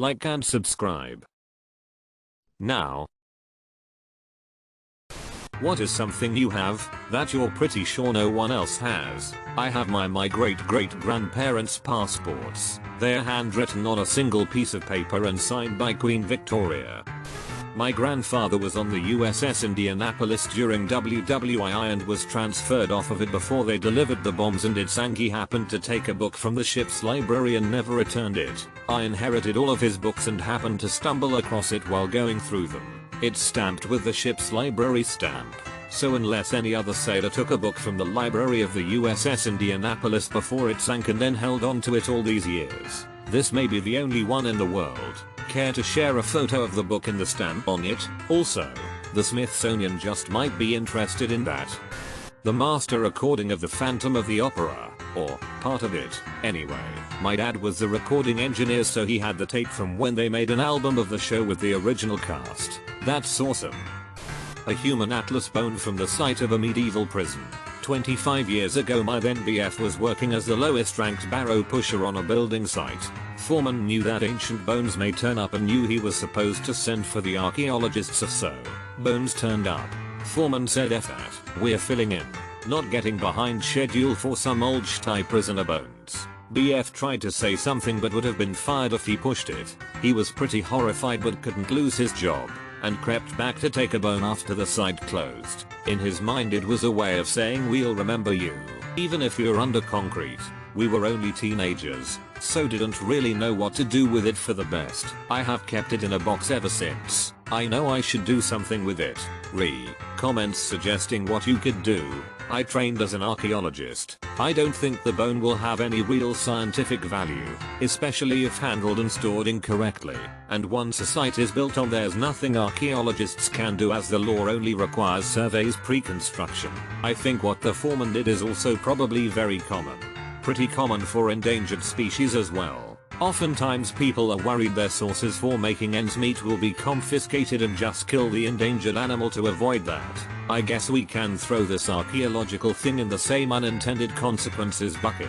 like and subscribe. Now, what is something you have that you're pretty sure no one else has? I have my great-great-grandparents' passports. They're handwritten on a single piece of paper and signed by Queen Victoria. My grandfather was on the USS Indianapolis during WWII and was transferred off of it before they delivered the bombs and it sank. He happened to take a book from the ship's library and never returned it. I inherited all of his books and happened to stumble across it while going through them. It's stamped with the ship's library stamp. So unless any other sailor took a book from the library of the USS Indianapolis before it sank and then held on to it all these years, this may be the only one in the world. Care to share a photo of the book and the stamp on it? Also, the Smithsonian just might be interested in that. The master recording of the Phantom of the Opera, or part of it. Anyway, my dad was the recording engineer, so he had the tape from when they made an album of the show with the original cast. That's awesome. A human atlas bone from the site of a medieval prison. 25 years ago my then BF was working as the lowest ranked barrow pusher on a building site. Foreman knew that ancient bones may turn up and knew he was supposed to send for the archaeologists, so bones turned up. Foreman said F that, we're filling in. Not getting behind schedule for some old shtai prisoner bones. BF tried to say something but would have been fired if he pushed it. He was pretty horrified but couldn't lose his job, and crept back to take a bone after the site closed. In his mind it was a way of saying we'll remember you, even if you're under concrete. We were only teenagers, so didn't really know what to do with it for the best. I have kept it in a box ever since. I know I should do something with it. Comments suggesting what you could do. I trained as an archaeologist. I don't think the bone will have any real scientific value, especially if handled and stored incorrectly. And once a site is built on, there's nothing archaeologists can do as the law only requires surveys pre-construction. I think what the foreman did is also probably very common. Pretty common for endangered species as well. Oftentimes people are worried their sources for making ends meet will be confiscated and just kill the endangered animal to avoid that. I guess we can throw this archaeological thing in the same unintended consequences bucket.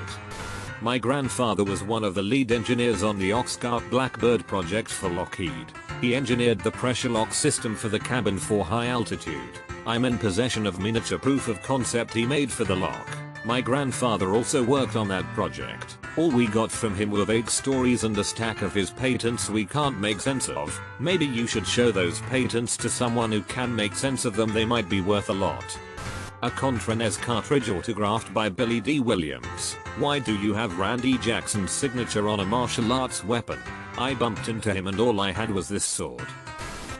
My grandfather was one of the lead engineers on the Oxcart Blackbird project for Lockheed. He engineered the pressure lock system for the cabin for high altitude. I'm in possession of miniature proof of concept he made for the lock. My grandfather also worked on that project. All we got from him were vague stories and a stack of his patents we can't make sense of. Maybe you should show those patents to someone who can make sense of them, they might be worth a lot. A Contra NES cartridge autographed by Billy D. Williams. Why do you have Randy Jackson's signature on a martial arts weapon? I bumped into him and all I had was this sword.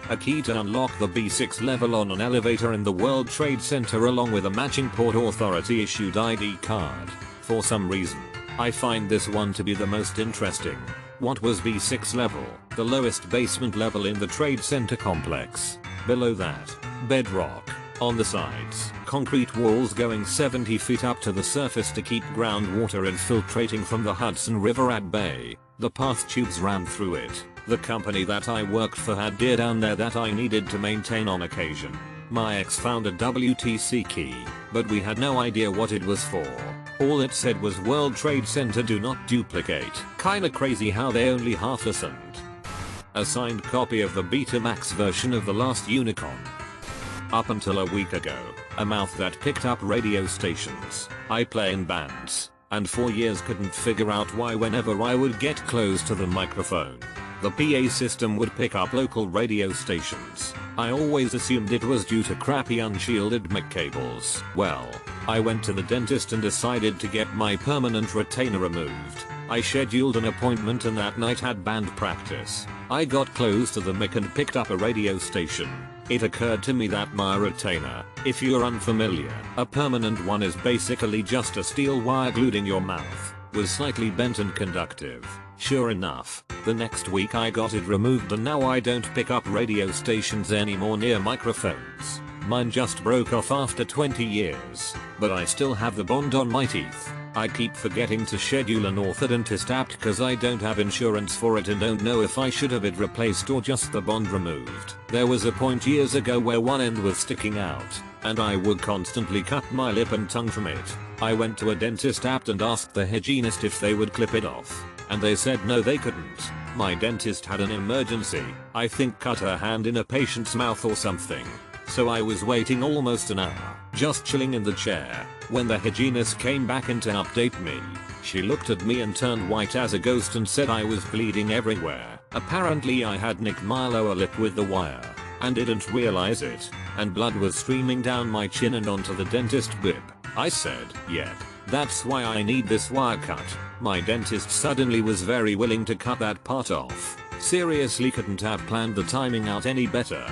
A key to unlock the B6 level on an elevator in the World Trade Center along with a matching Port Authority issued ID card. For some reason, I find this one to be the most interesting. What was B6 level? The lowest basement level in the Trade Center complex. Below that, bedrock. On the sides, concrete walls going 70 feet up to the surface to keep groundwater infiltrating from the Hudson River at bay. The path tubes ran through it. The company that I worked for had gear down there that I needed to maintain on occasion. My ex found a WTC key, but we had no idea what it was for. All it said was World Trade Center do not duplicate. Kinda crazy how they only half listened. A signed copy of the Betamax version of The Last Unicorn. Up until a week ago, a mouth that picked up radio stations. I play in bands, and for years couldn't figure out why whenever I would get close to the microphone, the PA system would pick up local radio stations. I always assumed it was due to crappy unshielded mic cables. Well, I went to the dentist and decided to get my permanent retainer removed. I scheduled an appointment and that night had band practice. I got close to the mic and picked up a radio station. It occurred to me that my retainer, if you're unfamiliar, a permanent one is basically just a steel wire glued in your mouth, was slightly bent and conductive. Sure enough, the next week I got it removed and now I don't pick up radio stations anymore near microphones. Mine just broke off after 20 years, but I still have the bond on my teeth. I keep forgetting to schedule an orthodontist apt cause I don't have insurance for it and don't know if I should have it replaced or just the bond removed. There was a point years ago where one end was sticking out, and I would constantly cut my lip and tongue from it. I went to a dentist apt and asked the hygienist if they would clip it off, and they said no they couldn't. My dentist had an emergency, I think cut her hand in a patient's mouth or something. So I was waiting almost an hour, just chilling in the chair, when the hygienist came back in to update me. She looked at me and turned white as a ghost and said I was bleeding everywhere. Apparently I had nicked my lower lip with the wire, and didn't realize it, and blood was streaming down my chin and onto the dentist bib. I said, yep, that's why I need this wire cut. My dentist suddenly was very willing to cut that part off. Seriously couldn't have planned the timing out any better.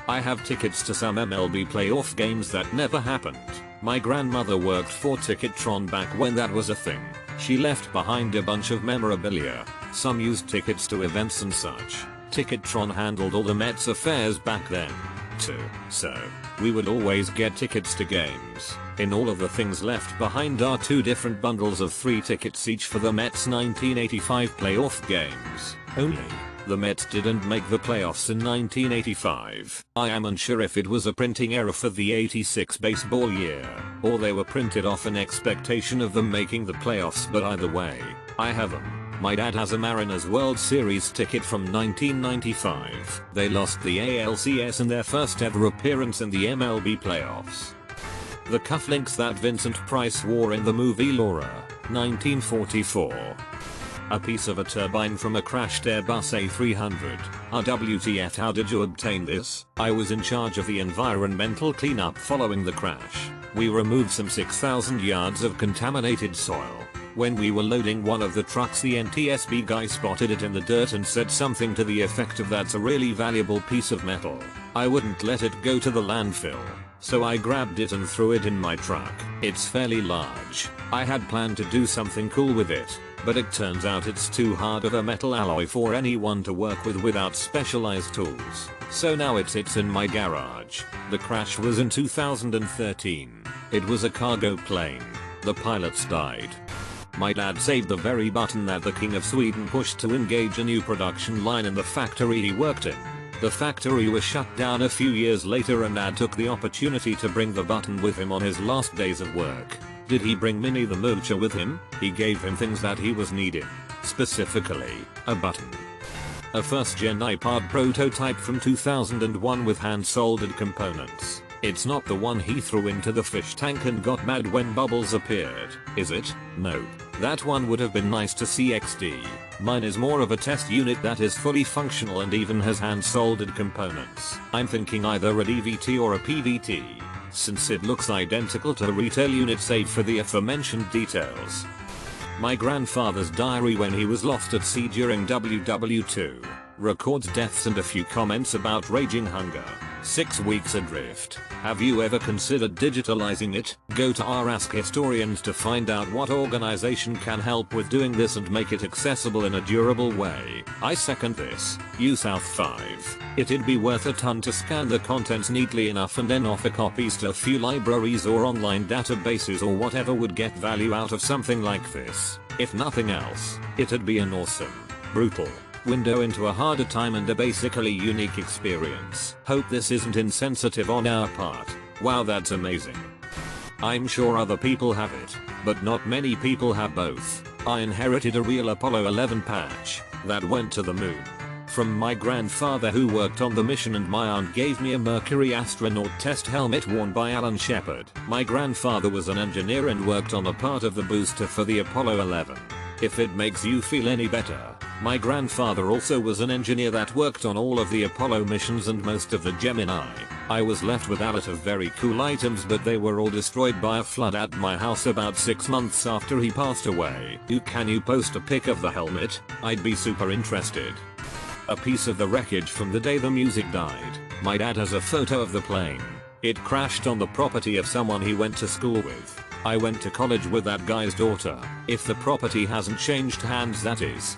I have tickets to some MLB playoff games that never happened. My grandmother worked for Ticketron back when that was a thing. She left behind a bunch of memorabilia, some used tickets to events and such. Ticketron handled all the Mets affairs back then, too. So, we would always get tickets to games. In all of the things left behind are 2 different bundles of 3 tickets each for the Mets 1985 playoff games. Only, the Mets didn't make the playoffs in 1985. I am unsure if it was a printing error for the 86 baseball year, or they were printed off in expectation of them making the playoffs, but either way, I have them. My dad has a Mariners World Series ticket from 1995. They lost the ALCS in their first ever appearance in the MLB playoffs. The cufflinks that Vincent Price wore in the movie Laura, 1944. A piece of a turbine from a crashed Airbus A300. WTF, how did you obtain this? I was in charge of the environmental cleanup following the crash. We removed some 6,000 yards of contaminated soil. When we were loading one of the trucks, the NTSB guy spotted it in the dirt and said something to the effect of "That's a really valuable piece of metal. I wouldn't let it go to the landfill." So I grabbed it and threw it in my truck. It's fairly large. I had planned to do something cool with it, but it turns out it's too hard of a metal alloy for anyone to work with without specialized tools. So now it sits in my garage. The crash was in 2013. It was a cargo plane. The pilots died. My dad saved the very button that the King of Sweden pushed to engage a new production line in the factory he worked in. The factory was shut down a few years later and Dad took the opportunity to bring the button with him on his last days of work. Did he bring Minnie the Moocher with him? He gave him things that he was needing. Specifically, a button. A first-gen iPod prototype from 2001 with hand-soldered components. It's not the one he threw into the fish tank and got mad when bubbles appeared, is it? Nope. That one would have been nice to see XD. Mine is more of a test unit that is fully functional and even has hand-soldered components. I'm thinking either a DVT or a PVT, since it looks identical to the retail unit save for the aforementioned details. My grandfather's diary when he was lost at sea during WW2 records deaths and a few comments about raging hunger. 6 weeks adrift. Have you ever considered digitalizing it? Go to our Ask Historians to find out what organization can help with doing this and make it accessible in a durable way. I second this. You South 5. It'd be worth a ton to scan the contents neatly enough and then offer copies to a few libraries or online databases or whatever would get value out of something like this. If nothing else, it'd be an awesome, brutal window into a harder time and a basically unique experience. Hope this isn't insensitive on our part. Wow, that's amazing. I'm sure other people have it, but not many people have both. I inherited a real Apollo 11 patch that went to the moon from my grandfather who worked on the mission, and my aunt gave me a Mercury astronaut test helmet worn by Alan Shepard. My grandfather was an engineer and worked on a part of the booster for the Apollo 11. If it makes you feel any better, my grandfather also was an engineer that worked on all of the Apollo missions and most of the Gemini. I was left with a lot of very cool items, but they were all destroyed by a flood at my house about 6 months after he passed away. Can you post a pic of the helmet? I'd be super interested. A piece of the wreckage from the day the music died. My dad has a photo of the plane. It crashed on the property of someone he went to school with. I went to college with that guy's daughter. If the property hasn't changed hands, that is.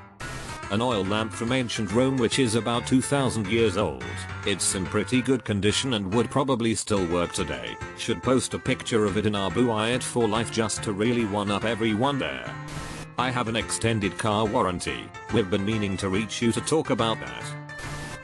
An oil lamp from ancient Rome which is about 2,000 years old. It's in pretty good condition and would probably still work today. Should post a picture of it in our Buy It for Life just to really one-up everyone there. I have an extended car warranty. We've been meaning to reach you to talk about that.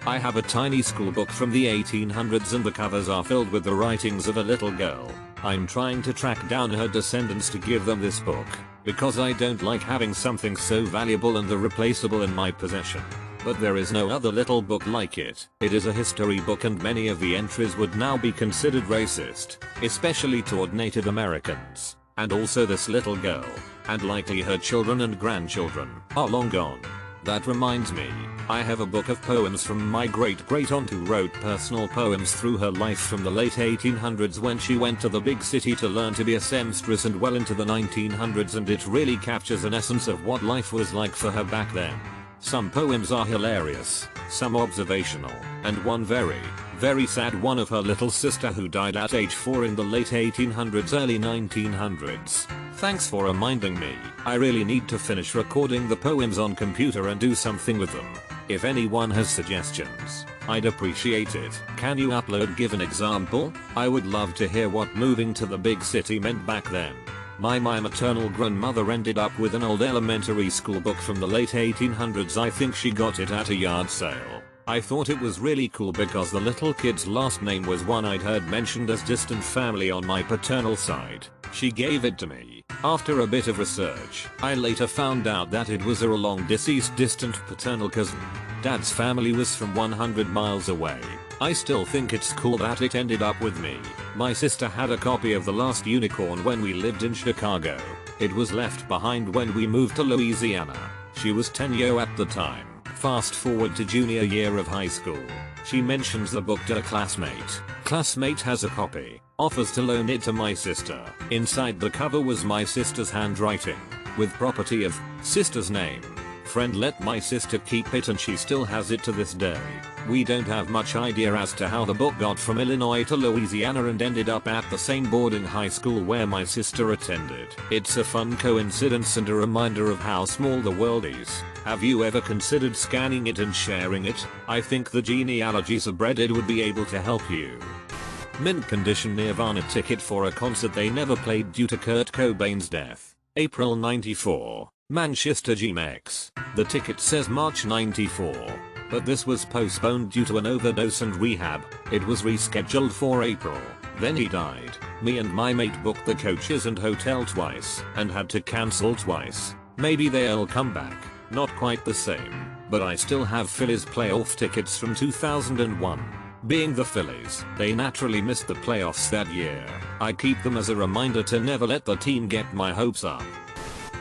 I have a tiny school book from the 1800s and the covers are filled with the writings of a little girl. I'm trying to track down her descendants to give them this book. because I don't like having something so valuable and irreplaceable in my possession. But there is no other little book like it. It is a history book and many of the entries would now be considered racist, especially toward Native Americans. And also this little girl, and likely her children and grandchildren, are long gone. That reminds me, I have a book of poems from my great-great-aunt who wrote personal poems through her life from the late 1800s when she went to the big city to learn to be a seamstress and well into the 1900s, and it really captures an essence of what life was like for her back then. Some poems are hilarious, some observational, and one very, very sad one of her little sister who died at age 4 in the late 1800s early 1900s. Thanks for reminding me. I really need to finish recording the poems on computer and do something with them. If anyone has suggestions, I'd appreciate it. Can you upload? Give an example? I would love to hear what moving to the big city meant back then. My maternal grandmother ended up with an old elementary school book from the late 1800s. I think she got it at a yard sale. I thought it was really cool because the little kid's last name was one I'd heard mentioned as distant family on my paternal side. She gave it to me. After a bit of research, I later found out that it was her long deceased distant paternal cousin. Dad's family was from 100 miles away. I still think it's cool that it ended up with me. My sister had a copy of The Last Unicorn when we lived in Chicago. It was left behind when we moved to Louisiana. She was 10 at the time. Fast forward to junior year of high school. She mentions the book to a classmate. Classmate has a copy, offers to loan it to my sister. Inside the cover was my sister's handwriting, with property of sister's name. Friend let my sister keep it and she still has it to this day. We don't have much idea as to how the book got from Illinois to Louisiana and ended up at the same boarding high school where my sister attended. It's a fun coincidence and a reminder of how small the world is. Have you ever considered scanning it and sharing it? I think the genealogy subreddit would be able to help you. Mint condition Nirvana ticket for a concert they never played due to Kurt Cobain's death. April 94. Manchester GMX. The ticket says March 94. But this was postponed due to an overdose and rehab. It was rescheduled for April. Then he died. Me and my mate booked the coaches and hotel twice and had to cancel twice. Maybe they'll come back. Not quite the same. But I still have Phillies playoff tickets from 2001. Being the Phillies, they naturally missed the playoffs that year. I keep them as a reminder to never let the team get my hopes up.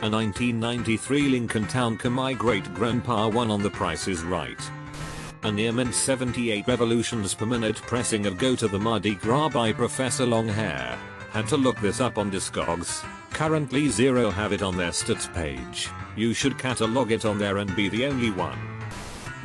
A 1993 Lincoln Town car my great-grandpa won on The Price is Right. A near mint 78 revolutions per minute pressing of Go to the Mardi Gras by Professor Longhair. Had to look this up on Discogs. Currently zero have it on their stats page. You should catalog it on there and be the only one.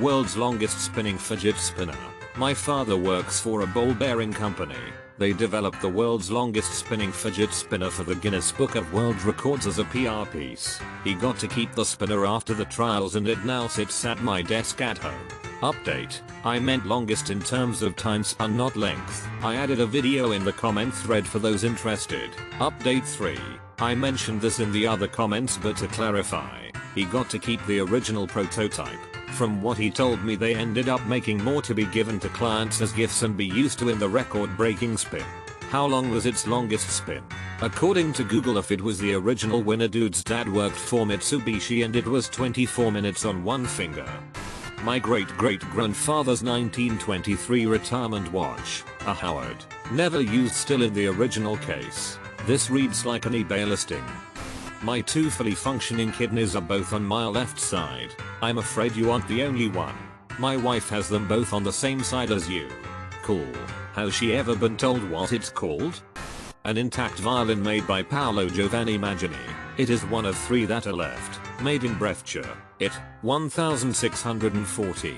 World's longest spinning fidget spinner. My father works for a ball bearing company. They developed the world's longest spinning fidget spinner for the Guinness Book of World Records as a PR piece. He got to keep the spinner after the trials and it now sits at my desk at home. Update. I meant longest in terms of time spun, not length. I added a video in the comment thread for those interested. Update 3. I mentioned this in the other comments but to clarify, he got to keep the original prototype. From what he told me they ended up making more to be given to clients as gifts and be used to in the record-breaking spin. How long was its longest spin? According to Google, if it was the original winner, dude's dad worked for Mitsubishi and it was 24 minutes on one finger. My great-great-grandfather's 1923 retirement watch, a Howard, never used, still in the original case. This reads like an eBay listing. My two fully functioning kidneys are both on my left side. I'm afraid you aren't the only one. My wife has them both on the same side as you. Cool. Has she ever been told what it's called? An intact violin made by Paolo Giovanni Magini. It is one of 3 that are left. Made in Brefcia. It, 1614.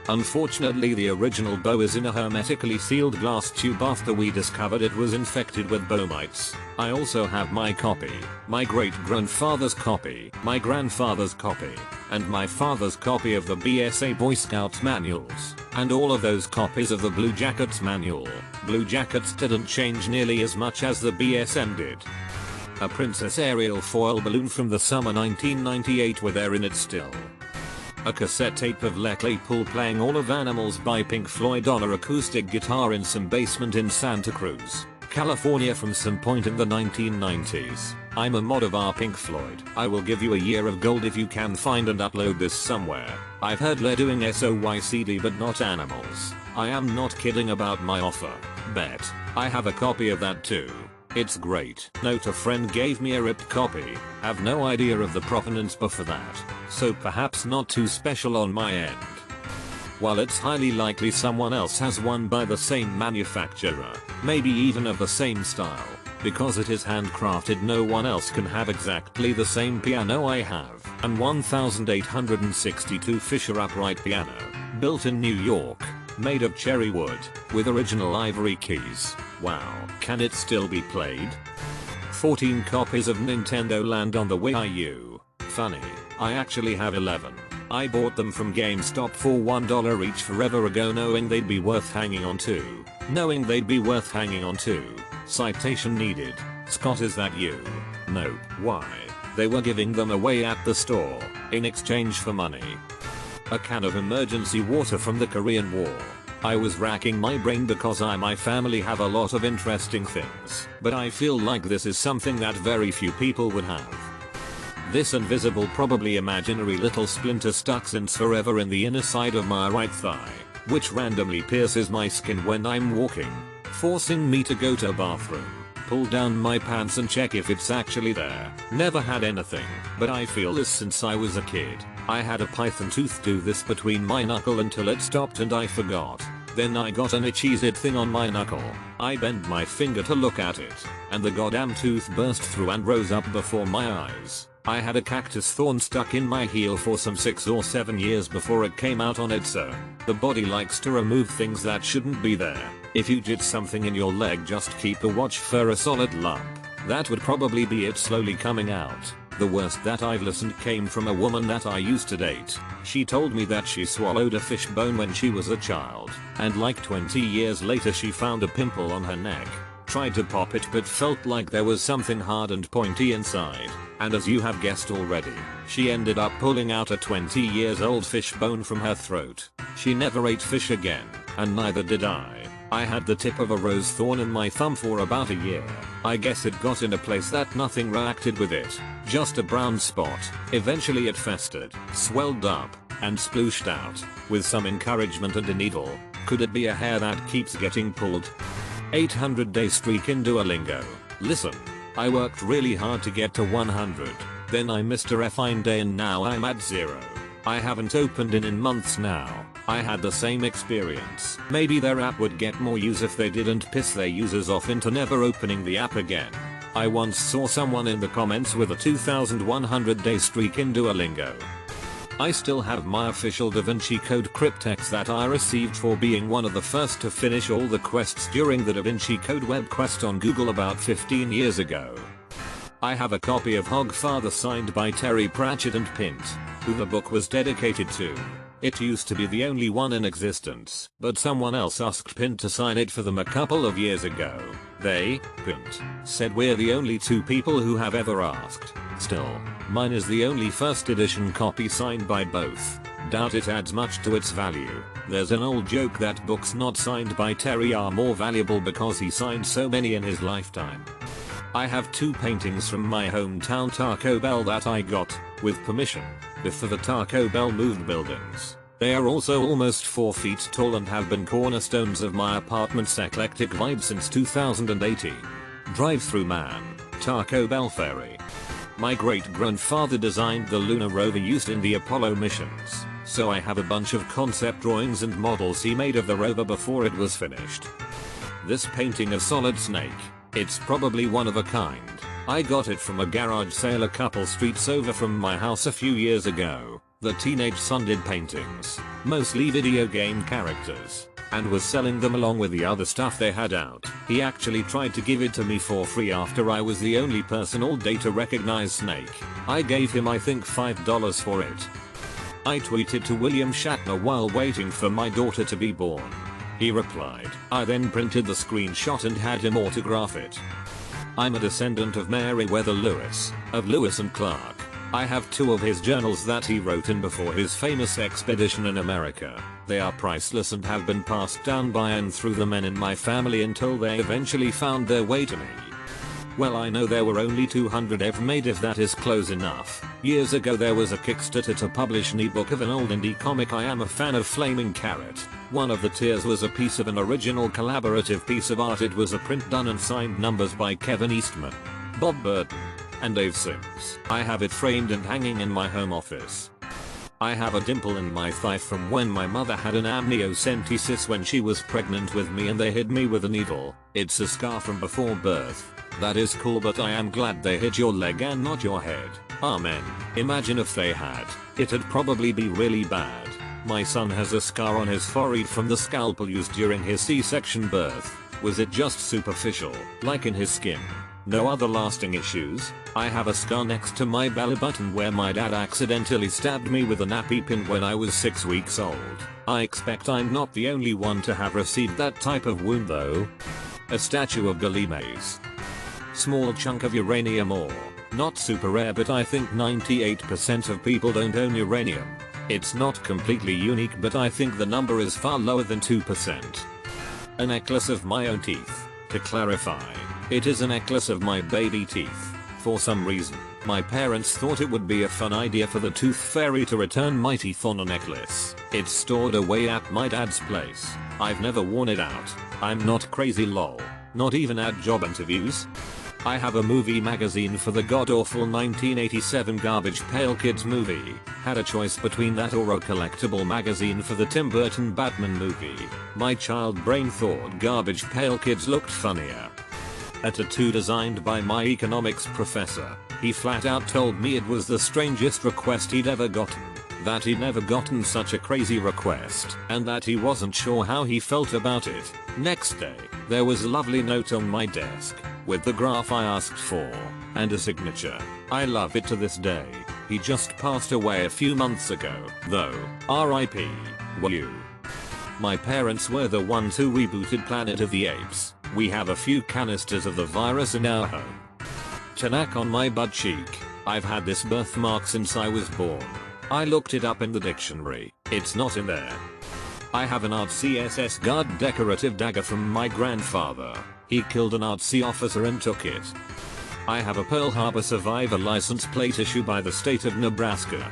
Unfortunately the original bow is in a hermetically sealed glass tube after we discovered it was infected with bow mites. I also have my copy, my great-grandfather's copy, my grandfather's copy, and my father's copy of the BSA Boy Scouts manuals, and all of those copies of the Blue Jackets manual. Blue Jackets didn't change nearly as much as the BSM did. A Princess Ariel foil balloon from the summer 1998 were there in it still. A cassette tape of Les Claypool playing All of Animals by Pink Floyd on an acoustic guitar in some basement in Santa Cruz, California from some point in the 1990s. I'm a mod of our Pink Floyd. I will give you a year of gold if you can find and upload this somewhere. I've heard they're doing SOYCD but not animals. I am not kidding about my offer. Bet. I have a copy of that too. It's great. Note: a friend gave me a ripped copy. Have no idea of the provenance for that. So perhaps not too special on my end. While it's highly likely someone else has one by the same manufacturer, maybe even of the same style, because it is handcrafted, no one else can have exactly the same piano I have. An 1862 Fisher upright piano, built in New York, made of cherry wood, with original ivory keys. Wow, can it still be played? 14 copies of Nintendo Land on the Wii U. Funny, I actually have 11. I bought them from GameStop for $1 each forever ago, knowing they'd be worth hanging on to. Citation needed. Scott, is that you? No. Why? They were giving them away at the store, in exchange for money. A can of emergency water from the Korean War. I was racking my brain because my family have a lot of interesting things, but I feel like this is something that very few people would have. This invisible, probably imaginary little splinter stuck since forever in the inner side of my right thigh, which randomly pierces my skin when I'm walking, forcing me to go to the bathroom, pull down my pants and check if it's actually there. Never had anything, but I feel this since I was a kid. I had a python tooth do this between my knuckle until it stopped and I forgot. Then I got an itchy zit thing on my knuckle. I bent my finger to look at it, and the goddamn tooth burst through and rose up before my eyes. I had a cactus thorn stuck in my heel for some 6 or 7 years before it came out on its own. The body likes to remove things that shouldn't be there. If you jit something in your leg, just keep a watch for a solid lump. That would probably be it slowly coming out. The worst that I've listened came from a woman that I used to date. She told me that she swallowed a fish bone when she was a child, and like 20 years later she found a pimple on her neck. Tried to pop it but felt like there was something hard and pointy inside, and as you have guessed already, she ended up pulling out a 20 years old fish bone from her throat. She never ate fish again, and neither did I. I had the tip of a rose thorn in my thumb for about a year. I guess it got in a place that nothing reacted with it. Just a brown spot. Eventually it festered, swelled up, and splooshed out. With some encouragement and a needle. Could it be a hair that keeps getting pulled? 800-day streak in Duolingo. Listen. I worked really hard to get to 100. Then I missed a refine day and now I'm at 0. I haven't opened in months now. I had the same experience. Maybe their app would get more use if they didn't piss their users off into never opening the app again. I once saw someone in the comments with a 2100-day streak in Duolingo. I still have my official DaVinci Code cryptex that I received for being one of the first to finish all the quests during the DaVinci Code web quest on Google about 15 years ago. I have a copy of Hogfather signed by Terry Pratchett and Pint, who the book was dedicated to. It used to be the only one in existence, but someone else asked Pint to sign it for them a couple of years ago. They, Pint, said we're the only 2 people who have ever asked. Still, mine is the only first edition copy signed by both. Doubt it adds much to its value. There's an old joke that books not signed by Terry are more valuable because he signed so many in his lifetime. I have 2 paintings from my hometown Taco Bell that I got, with permission, before the Taco Bell moved buildings. They are also almost 4 feet tall and have been cornerstones of my apartment's eclectic vibe since 2018. Drive-through man, Taco Bell ferry. My great-grandfather designed the lunar rover used in the Apollo missions, so I have a bunch of concept drawings and models he made of the rover before it was finished. This painting of Solid Snake, it's probably one of a kind. I got it from a garage sale a couple streets over from my house a few years ago. The teenage son did paintings, mostly video game characters, and was selling them along with the other stuff they had out. He actually tried to give it to me for free after I was the only person all day to recognize Snake. I gave him I think $5 for it. I tweeted to William Shatner while waiting for my daughter to be born. He replied. I then printed the screenshot and had him autograph it. I'm a descendant of Meriwether Lewis, of Lewis and Clark. I have 2 of his journals that he wrote in before his famous expedition in America. They are priceless and have been passed down by and through the men in my family until they eventually found their way to me. Well, I know there were only 200 ever made, if that is close enough. Years ago there was a Kickstarter to publish an ebook of an old indie comic. I am a fan of Flaming Carrot. One of the tiers was a piece of an original collaborative piece of art. It was a print done and signed numbers by Kevin Eastman, Bob Burton, and Dave Sims. I have it framed and hanging in my home office. I have a dimple in my thigh from when my mother had an amniocentesis when she was pregnant with me and they hid me with a needle. It's a scar from before birth. That is cool, but I am glad they hit your leg and not your head. Amen. Imagine if they had. It'd probably be really bad. My son has a scar on his forehead from the scalpel used during his C-section birth. Was it just superficial, like in his skin? No other lasting issues? I have a scar next to my belly button where my dad accidentally stabbed me with a nappy pin when I was 6 weeks old. I expect I'm not the only one to have received that type of wound though. A statue of Ganymedes. Small chunk of uranium ore. Not super rare, but I think 98% of people don't own uranium. It's not completely unique, but I think the number is far lower than 2%. A necklace of my own teeth. To clarify, it is a necklace of my baby teeth. For some reason, my parents thought it would be a fun idea for the tooth fairy to return my teeth on a necklace. It's stored away at my dad's place. I've never worn it out. I'm not crazy lol. Not even at job interviews. I have a movie magazine for the god-awful 1987 Garbage Pail Kids movie. Had a choice between that or a collectible magazine for the Tim Burton Batman movie. My child brain thought Garbage Pail Kids looked funnier. A tattoo designed by my economics professor. He flat out told me it was the strangest request he'd ever gotten. That he'd never gotten such a crazy request, and that he wasn't sure how he felt about it. Next day, there was a lovely note on my desk, with the graph I asked for, and a signature. I love it to this day. He just passed away a few months ago, though. R.I.P. Woo. My parents were the ones who rebooted Planet of the Apes. We have a few canisters of the virus in our home. Tanak on my butt cheek. I've had this birthmark since I was born. I looked it up in the dictionary. It's not in there. I have an artsy SS Guard decorative dagger from my grandfather. He killed an artsy officer and took it. I have a Pearl Harbor survivor license plate issued by the state of Nebraska.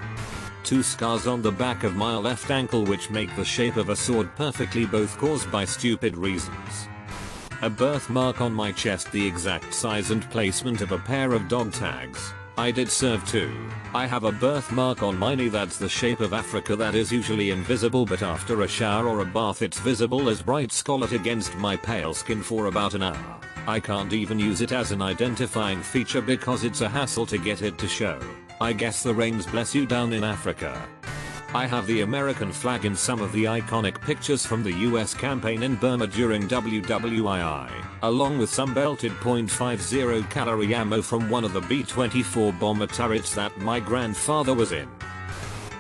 2 scars on the back of my left ankle which make the shape of a sword perfectly, both caused by stupid reasons. A birthmark on my chest, the exact size and placement of a pair of dog tags. I did serve too. I have a birthmark on my knee that's the shape of Africa that is usually invisible, but after a shower or a bath it's visible as bright scarlet against my pale skin for about an hour. I can't even use it as an identifying feature because it's a hassle to get it to show. I guess the rains bless you down in Africa. I have the American flag in some of the iconic pictures from the US campaign in Burma during WWII, along with some belted .50 calorie ammo from one of the B-24 bomber turrets that my grandfather was in.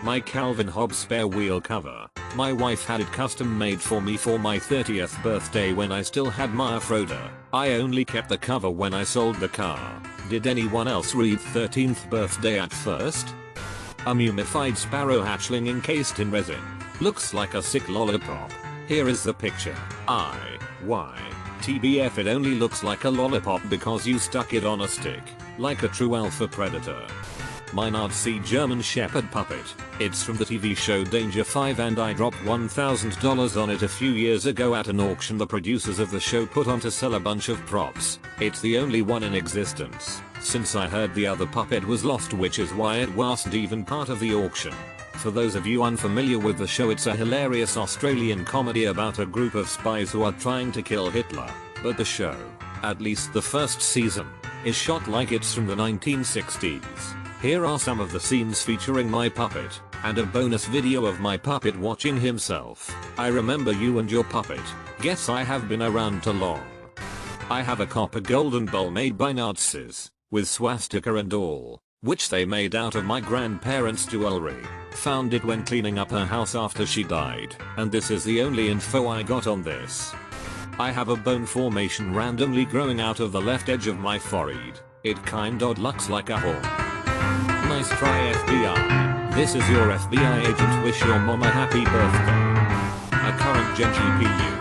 My Calvin Hobbes spare wheel cover. My wife had it custom made for me for my 30th birthday when I still had my Froda. I only kept the cover when I sold the car. Did anyone else read 13th birthday at first? A mummified sparrow hatchling encased in resin. Looks like a sick lollipop. Here is the picture. TBF, it only looks like a lollipop because you stuck it on a stick. Like a true alpha predator. My Nazi German Shepherd puppet. It's from the TV show Danger 5 and I dropped $1,000 on it a few years ago at an auction the producers of the show put on to sell a bunch of props. It's the only one in existence, since I heard the other puppet was lost, which is why it wasn't even part of the auction. For those of you unfamiliar with the show, it's a hilarious Australian comedy about a group of spies who are trying to kill Hitler, but the show, at least the first season, is shot like it's from the 1960s. Here are some of the scenes featuring my puppet, and a bonus video of my puppet watching himself. I remember you and your puppet. Guess I have been around too long. I have a copper golden bowl made by Nazis, with swastika and all, which they made out of my grandparents' jewelry. Found it when cleaning up her house after she died, and this is the only info I got on this. I have a bone formation randomly growing out of the left edge of my forehead. It kinda looks like a horn. Nice try FBI. This is your FBI agent. Wish your mom a happy birthday. A current Gen GPU.